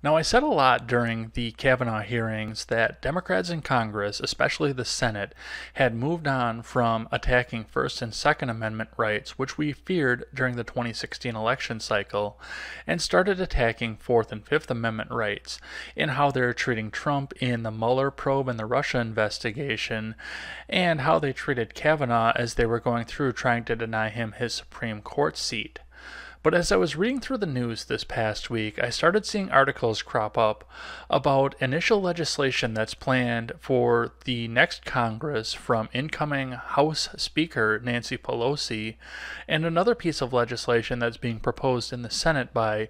Now, I said a lot during the Kavanaugh hearings that Democrats in Congress, especially the Senate, had moved on from attacking First and Second Amendment rights, which we feared during the 2016 election cycle, and started attacking Fourth and Fifth Amendment rights in how they're treating Trump in the Mueller probe and the Russia investigation, and how they treated Kavanaugh as they were going through trying to deny him his Supreme Court seat. But as I was reading through the news this past week, I started seeing articles crop up about initial legislation that's planned for the next Congress from incoming House Speaker Nancy Pelosi, and another piece of legislation that's being proposed in the Senate by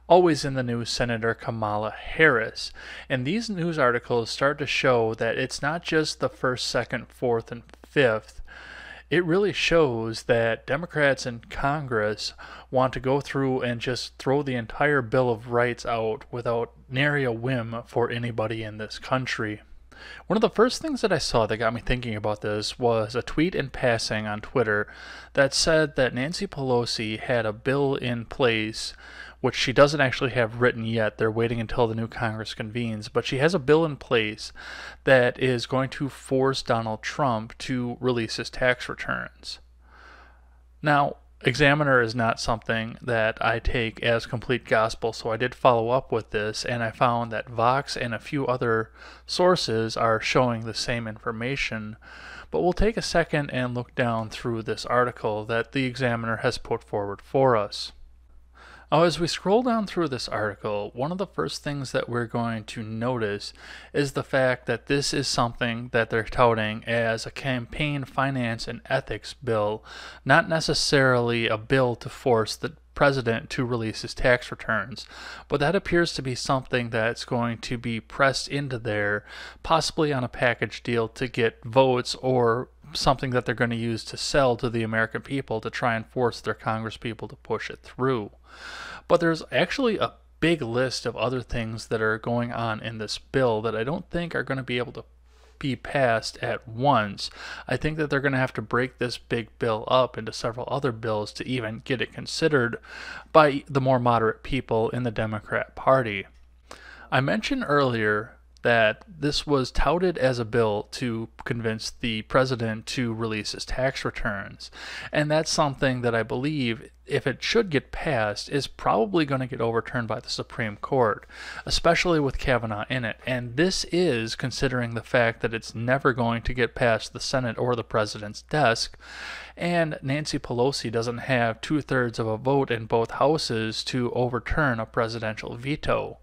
always in the news Senator Kamala Harris. And these news articles start to show that it's not just the first, second, fourth, and fifth. It really shows that Democrats in Congress want to go through and just throw the entire Bill of Rights out without nary a whim for anybody in this country. One of the first things that I saw that got me thinking about this was a tweet in passing on Twitter that said that Nancy Pelosi had a bill in place, which she doesn't actually have written yet. They're waiting until the new Congress convenes, but she has a bill in place that is going to force Donald Trump to release his tax returns. Now, Examiner is not something that I take as complete gospel, so I did follow up with this, and I found that Vox and a few other sources are showing the same information. But we'll take a second and look down through this article that the Examiner has put forward for us. Now, as we scroll down through this article, one of the first things that we're going to notice is the fact that this is something that they're touting as a campaign finance and ethics bill, not necessarily a bill to force the president to release his tax returns. But that appears to be something that's going to be pressed into there, possibly on a package deal to get votes, or something that they're going to use to sell to the American people to try and force their congresspeople to push it through. But there's actually a big list of other things that are going on in this bill that I don't think are going to be able to be passed at once. I think that they're going to have to break this big bill up into several other bills to even get it considered by the more moderate people in the Democrat Party. I mentioned earlier that this was touted as a bill to convince the president to release his tax returns. And that's something that I believe, if it should get passed, is probably going to get overturned by the Supreme Court, especially with Kavanaugh in it. And this is considering the fact that it's never going to get past the Senate or the president's desk, and Nancy Pelosi doesn't have 2/3 of a vote in both houses to overturn a presidential veto.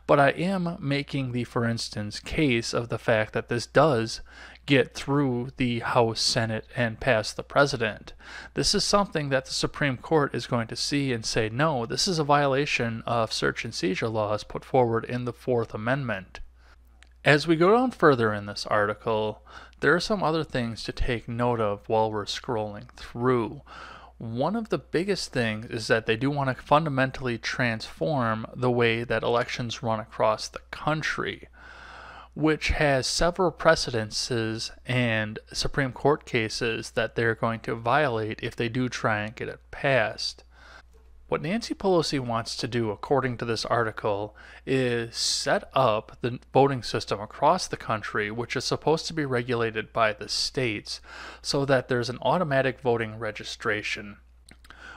But I am making the, for instance, case of the fact that this does get through the House, Senate, and pass the president. This is something that the Supreme Court is going to see and say, no, this is a violation of search and seizure laws put forward in the Fourth Amendment. As we go down further in this article, there are some other things to take note of while we're scrolling through. One of the biggest things is that they do want to fundamentally transform the way that elections run across the country, which has several precedences and Supreme Court cases that they're going to violate if they do try and get it passed. What Nancy Pelosi wants to do, according to this article, is set up the voting system across the country, which is supposed to be regulated by the states, so that there's an automatic voting registration.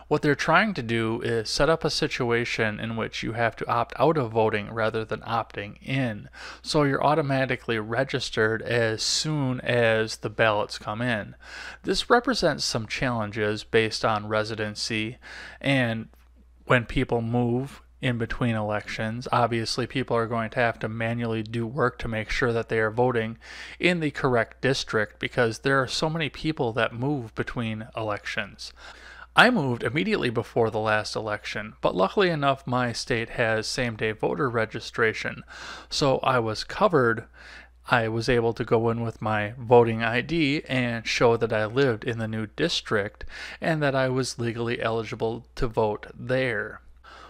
What they're trying to do is set up a situation in which you have to opt out of voting rather than opting in. So you're automatically registered as soon as the ballots come in. This represents some challenges based on residency, and when people move in between elections, obviously people are going to have to manually do work to make sure that they are voting in the correct district, because there are so many people that move between elections. I moved immediately before the last election, but luckily enough my state has same-day voter registration, so I was covered. I was able to go in with my voting ID and show that I lived in the new district and that I was legally eligible to vote there.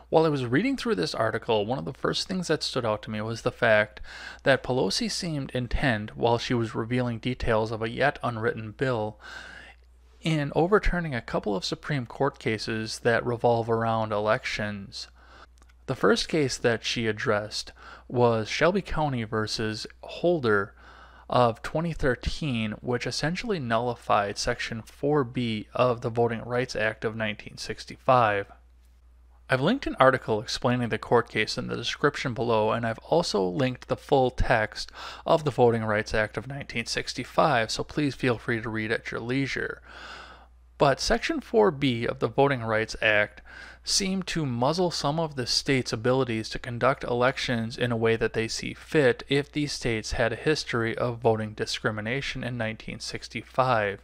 While I was reading through this article, one of the first things that stood out to me was the fact that Pelosi seemed intent, while she was revealing details of a yet unwritten bill, in overturning a couple of Supreme Court cases that revolve around elections. The first case that she addressed was Shelby County versus Holder of 2013, which essentially nullified Section 4B of the Voting Rights Act of 1965. I've linked an article explaining the court case in the description below, and I've also linked the full text of the Voting Rights Act of 1965, so please feel free to read at your leisure. But Section 4B of the Voting Rights Act seemed to muzzle some of the states' abilities to conduct elections in a way that they see fit if these states had a history of voting discrimination in 1965.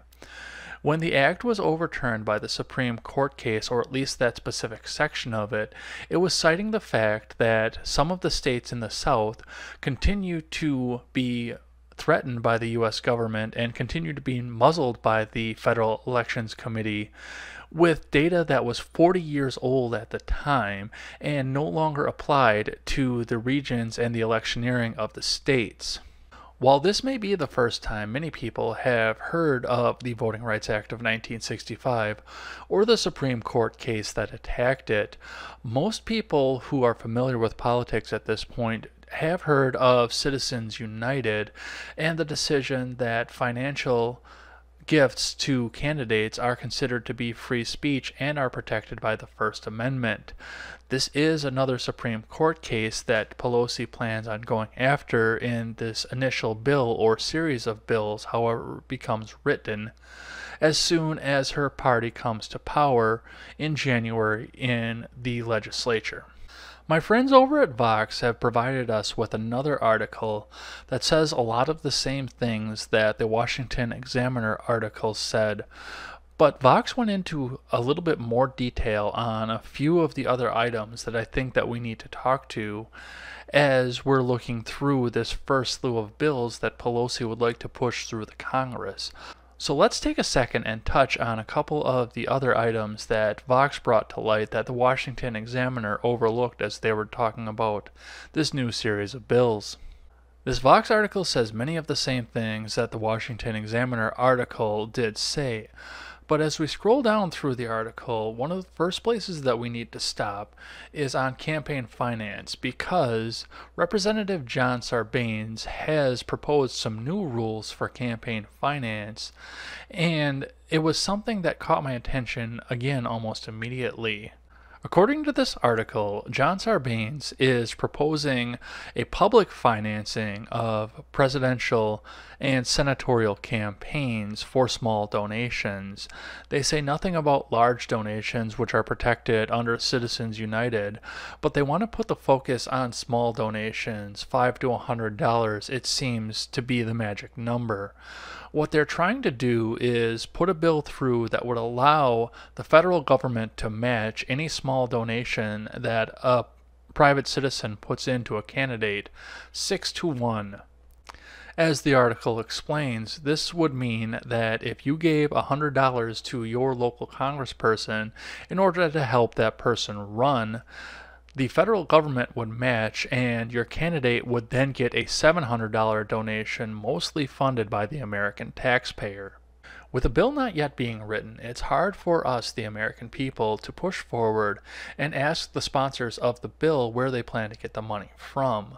When the act was overturned by the Supreme Court case, or at least that specific section of it, it was citing the fact that some of the states in the South continue to be threatened by the U.S. government and continue to be muzzled by the Federal Elections Committee with data that was 40 years old at the time and no longer applied to the regions and the electioneering of the states. While this may be the first time many people have heard of the Voting Rights Act of 1965 or the Supreme Court case that attacked it, most people who are familiar with politics at this point have heard of Citizens United and the decision that financial gifts to candidates are considered to be free speech and are protected by the First Amendment. This is another Supreme Court case that Pelosi plans on going after in this initial bill or series of bills, however it becomes written, as soon as her party comes to power in January in the legislature. My friends over at Vox have provided us with another article that says a lot of the same things that the Washington Examiner article said, but Vox went into a little bit more detail on a few of the other items that I think that we need to talk to as we're looking through this first slew of bills that Pelosi would like to push through the Congress. So let's take a second and touch on a couple of the other items that Vox brought to light that the Washington Examiner overlooked as they were talking about this new series of bills. This Vox article says many of the same things that the Washington Examiner article did say, but as we scroll down through the article, one of the first places that we need to stop is on campaign finance, because Representative John Sarbanes has proposed some new rules for campaign finance, and it was something that caught my attention again almost immediately. According to this article, John Sarbanes is proposing a public financing of presidential and senatorial campaigns for small donations. They say nothing about large donations, which are protected under Citizens United, but they want to put the focus on small donations. $5 to $100, it seems to be the magic number. What they're trying to do is put a bill through that would allow the federal government to match any small donation that a private citizen puts into a candidate 6-to-1. As the article explains, this would mean that if you gave $100 to your local congressperson in order to help that person run, the federal government would match, and your candidate would then get a $700 donation, mostly funded by the American taxpayer. With a bill not yet being written, it's hard for us, the American people, to push forward and ask the sponsors of the bill where they plan to get the money from.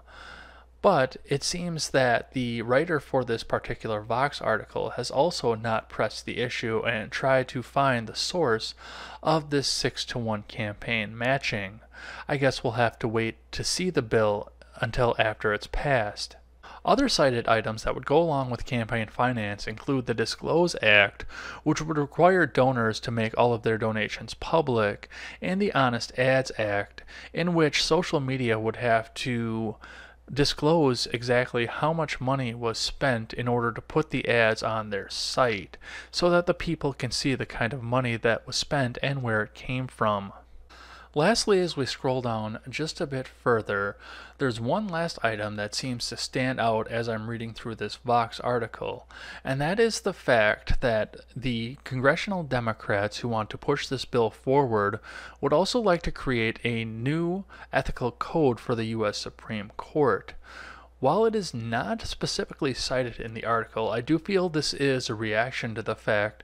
But it seems that the writer for this particular Vox article has also not pressed the issue and tried to find the source of this 6-to-1 campaign matching. I guess we'll have to wait to see the bill until after it's passed. Other cited items that would go along with campaign finance include the Disclose Act, which would require donors to make all of their donations public, and the Honest Ads Act, in which social media would have to disclose exactly how much money was spent in order to put the ads on their site, so that the people can see the kind of money that was spent and where it came from. Lastly, as we scroll down just a bit further, there's one last item that seems to stand out as I'm reading through this Vox article, and that is the fact that the congressional Democrats who want to push this bill forward would also like to create a new ethical code for the U.S. Supreme Court. While it is not specifically cited in the article, I do feel this is a reaction to the fact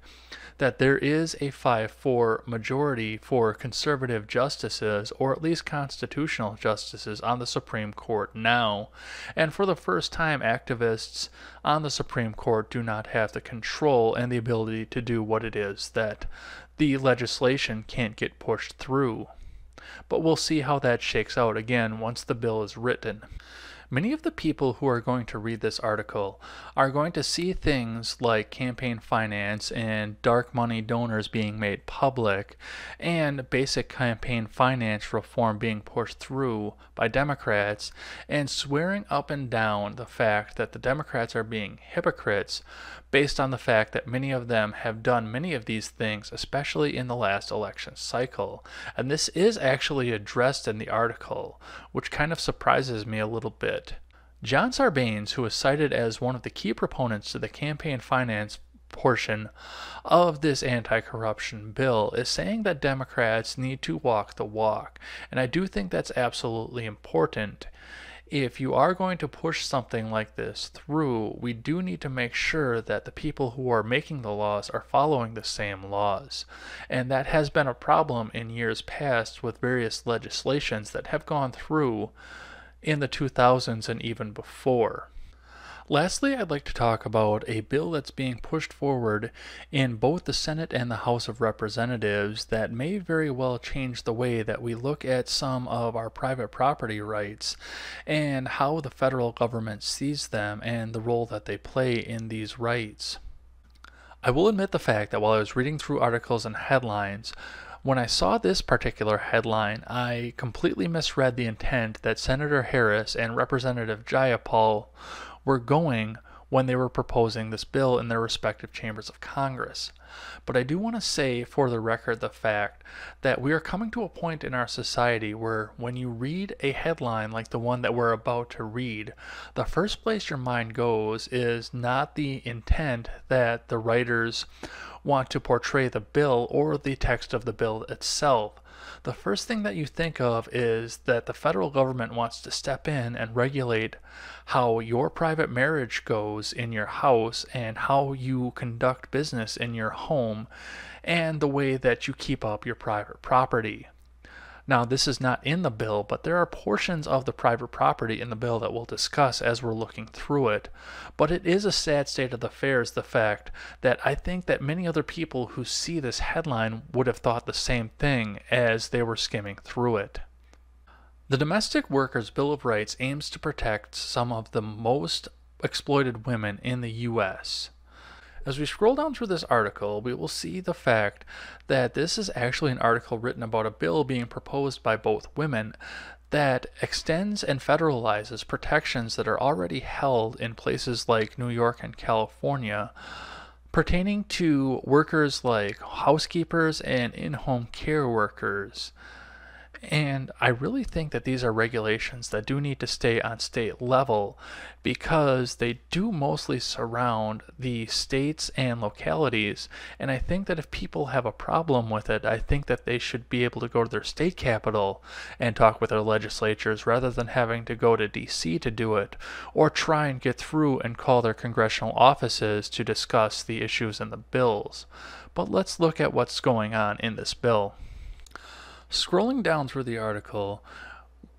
that there is a 5-4 majority for conservative justices, or at least constitutional justices, on the Supreme Court now. And for the first time, activists on the Supreme Court do not have the control and the ability to do what it is that the legislation can't get pushed through. But we'll see how that shakes out again once the bill is written. Many of the people who are going to read this article are going to see things like campaign finance and dark money donors being made public and basic campaign finance reform being pushed through by Democrats, and swearing up and down the fact that the Democrats are being hypocrites based on the fact that many of them have done many of these things, especially in the last election cycle. And this is actually addressed in the article, which kind of surprises me a little bit. John Sarbanes, who is cited as one of the key proponents to the campaign finance portion of this anti-corruption bill, is saying that Democrats need to walk the walk. And I do think that's absolutely important. If you are going to push something like this through, we do need to make sure that the people who are making the laws are following the same laws. And that has been a problem in years past with various legislations that have gone through in the 2000s and even before. Lastly, I'd like to talk about a bill that's being pushed forward in both the Senate and the House of Representatives that may very well change the way that we look at some of our private property rights and how the federal government sees them and the role that they play in these rights. I will admit the fact that while I was reading through articles and headlines, when I saw this particular headline, I completely misread the intent that Senator Harris and Representative Jayapal were going when they were proposing this bill in their respective chambers of Congress. But I do want to say for the record the fact that we are coming to a point in our society where when you read a headline like the one that we're about to read, the first place your mind goes is not the intent that the writers want to portray the bill or the text of the bill itself. The first thing that you think of is that the federal government wants to step in and regulate how your private marriage goes in your house and how you conduct business in your home and the way that you keep up your private property. Now, this is not in the bill, but there are portions of the private property in the bill that we'll discuss as we're looking through it. But it is a sad state of affairs, the fact that I think that many other people who see this headline would have thought the same thing as they were skimming through it. The Domestic Workers Bill of Rights aims to protect some of the most exploited women in the U.S. As we scroll down through this article, we will see the fact that this is actually an article written about a bill being proposed by both women that extends and federalizes protections that are already held in places like New York and California pertaining to workers like housekeepers and in-home care workers. And I really think that these are regulations that do need to stay on state level because they do mostly surround the states and localities. And I think that if people have a problem with it, I think that they should be able to go to their state capital and talk with their legislatures rather than having to go to DC to do it or try and get through and call their congressional offices to discuss the issues in the bills. But let's look at what's going on in this bill. Scrolling down through the article,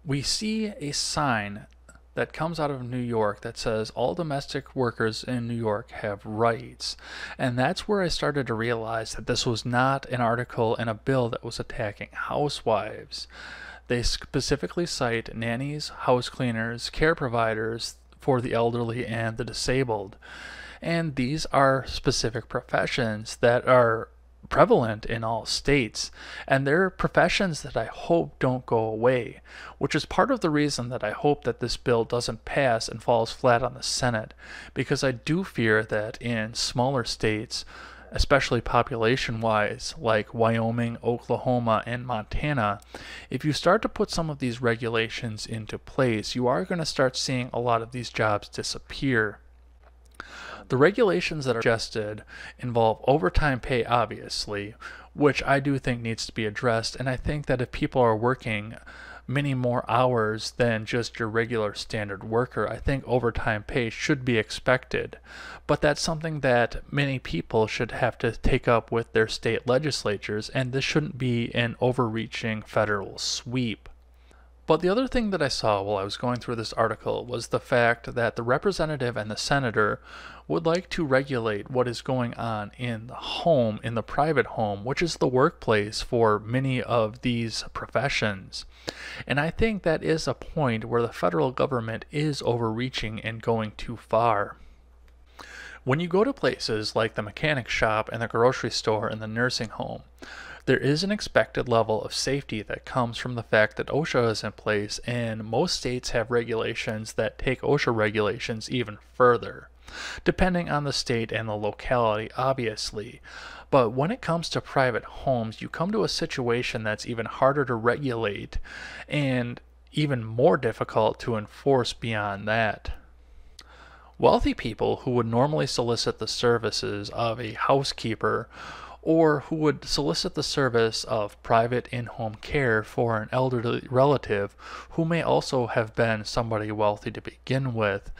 we see a sign that comes out of New York that says all domestic workers in New York have rights. And that's where I started to realize that this was not an article in a bill that was attacking housewives. They specifically cite nannies, house cleaners, care providers for the elderly and the disabled. And these are specific professions that are prevalent in all states, and they're professions that I hope don't go away, which is part of the reason that I hope that this bill doesn't pass and falls flat on the Senate, because I do fear that in smaller states, especially population-wise, like Wyoming, Oklahoma, and Montana, if you start to put some of these regulations into place, you are going to start seeing a lot of these jobs disappear. The regulations that are suggested involve overtime pay, obviously, which I do think needs to be addressed, and I think that if people are working many more hours than just your regular standard worker, I think overtime pay should be expected. But that's something that many people should have to take up with their state legislatures, and this shouldn't be an overreaching federal sweep. But the other thing that I saw while I was going through this article was the fact that the representative and the senator would like to regulate what is going on in the home, in the private home, which is the workplace for many of these professions. And I think that is a point where the federal government is overreaching and going too far. When you go to places like the mechanic shop and the grocery store and the nursing home, there is an expected level of safety that comes from the fact that OSHA is in place, and most states have regulations that take OSHA regulations even further, depending on the state and the locality, obviously. But when it comes to private homes, you come to a situation that's even harder to regulate and even more difficult to enforce beyond that. Wealthy people who would normally solicit the services of a housekeeper or who would solicit the service of private in-home care for an elderly relative who may also have been somebody wealthy to begin with,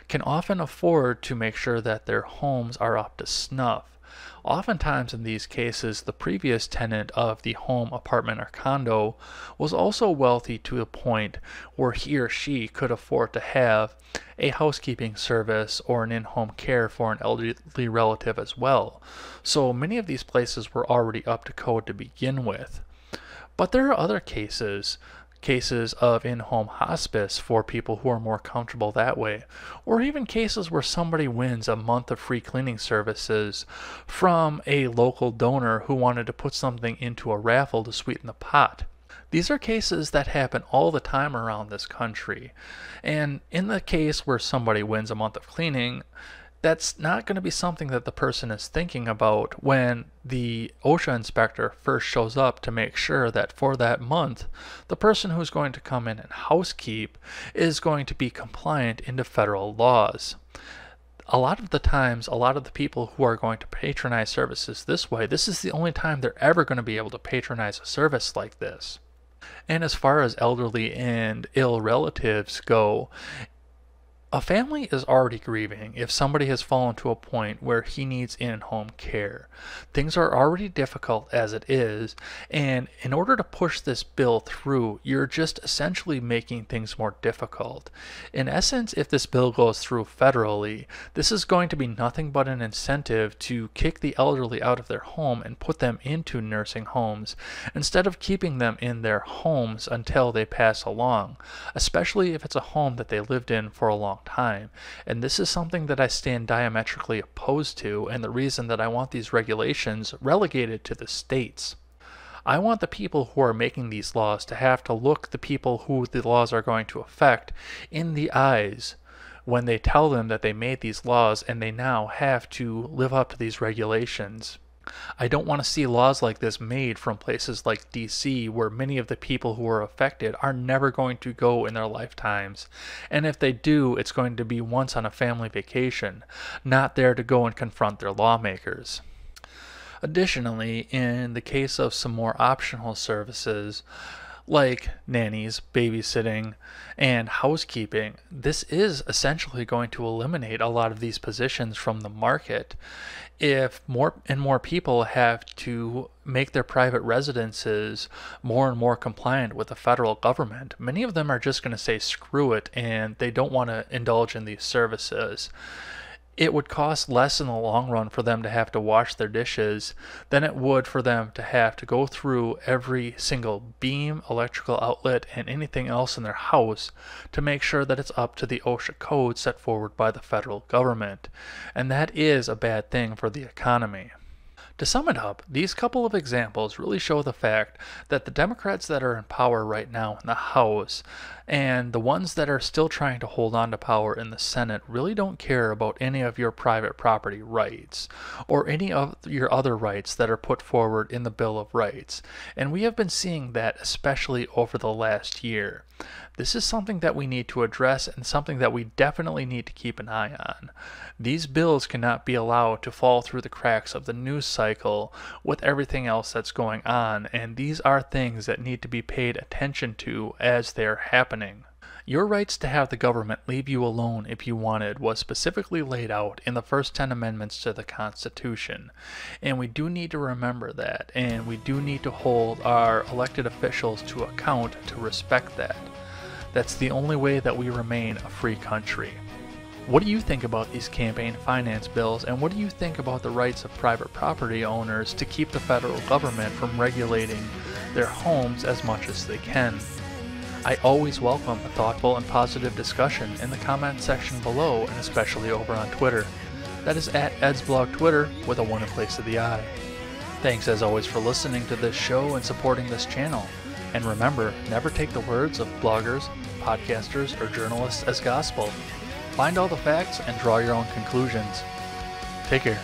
can often afford to make sure that their homes are up to snuff. Oftentimes in these cases, the previous tenant of the home, apartment, or condo was also wealthy to a point where he or she could afford to have a housekeeping service or an in-home care for an elderly relative as well. So many of these places were already up to code to begin with. But there are other cases of in-home hospice for people who are more comfortable that way, or even cases where somebody wins a month of free cleaning services from a local donor who wanted to put something into a raffle to sweeten the pot. These are cases that happen all the time around this country, and in the case where somebody wins a month of cleaning, that's not going to be something that the person is thinking about when the OSHA inspector first shows up to make sure that for that month, the person who's going to come in and housekeep is going to be compliant into federal laws. A lot of the times, a lot of the people who are going to patronize services this way, this is the only time they're ever going to be able to patronize a service like this. And as far as elderly and ill relatives go, a family is already grieving if somebody has fallen to a point where he needs in-home care. Things are already difficult as it is, and in order to push this bill through, you're just essentially making things more difficult. In essence, if this bill goes through federally, this is going to be nothing but an incentive to kick the elderly out of their home and put them into nursing homes, instead of keeping them in their homes until they pass along, especially if it's a home that they lived in for a long time. And this is something that I stand diametrically opposed to, and the reason that I want these regulations relegated to the states. I want the people who are making these laws to have to look the people who the laws are going to affect in the eyes when they tell them that they made these laws and they now have to live up to these regulations. I don't want to see laws like this made from places like DC, where many of the people who are affected are never going to go in their lifetimes. And if they do, it's going to be once on a family vacation, not there to go and confront their lawmakers. Additionally, in the case of some more optional services, like nannies, babysitting, and housekeeping, this is essentially going to eliminate a lot of these positions from the market. If more and more people have to make their private residences more and more compliant with the federal government, many of them are just going to say screw it, and they don't want to indulge in these services. It would cost less in the long run for them to have to wash their dishes than it would for them to have to go through every single beam, electrical outlet, and anything else in their house to make sure that it's up to the OSHA code set forward by the federal government. And that is a bad thing for the economy. To sum it up, these couple of examples really show the fact that the Democrats that are in power right now in the House and the ones that are still trying to hold on to power in the Senate really don't care about any of your private property rights or any of your other rights that are put forward in the Bill of Rights. And we have been seeing that especially over the last year. This is something that we need to address and something that we definitely need to keep an eye on. These bills cannot be allowed to fall through the cracks of the news cycle cycle with everything else that's going on, and these are things that need to be paid attention to as they're happening. Your rights to have the government leave you alone if you wanted was specifically laid out in the first 10 amendments to the Constitution. And we do need to remember that, and we do need to hold our elected officials to account to respect that. That's the only way that we remain a free country. What do you think about these campaign finance bills, and what do you think about the rights of private property owners to keep the federal government from regulating their homes as much as they can? I always welcome a thoughtful and positive discussion in the comment section below, and especially over on Twitter. That is at EdsBlog Twitter with a 1 in place of the I. Thanks as always for listening to this show and supporting this channel. And remember, never take the words of bloggers, podcasters, or journalists as gospel. Find all the facts and draw your own conclusions. Take care.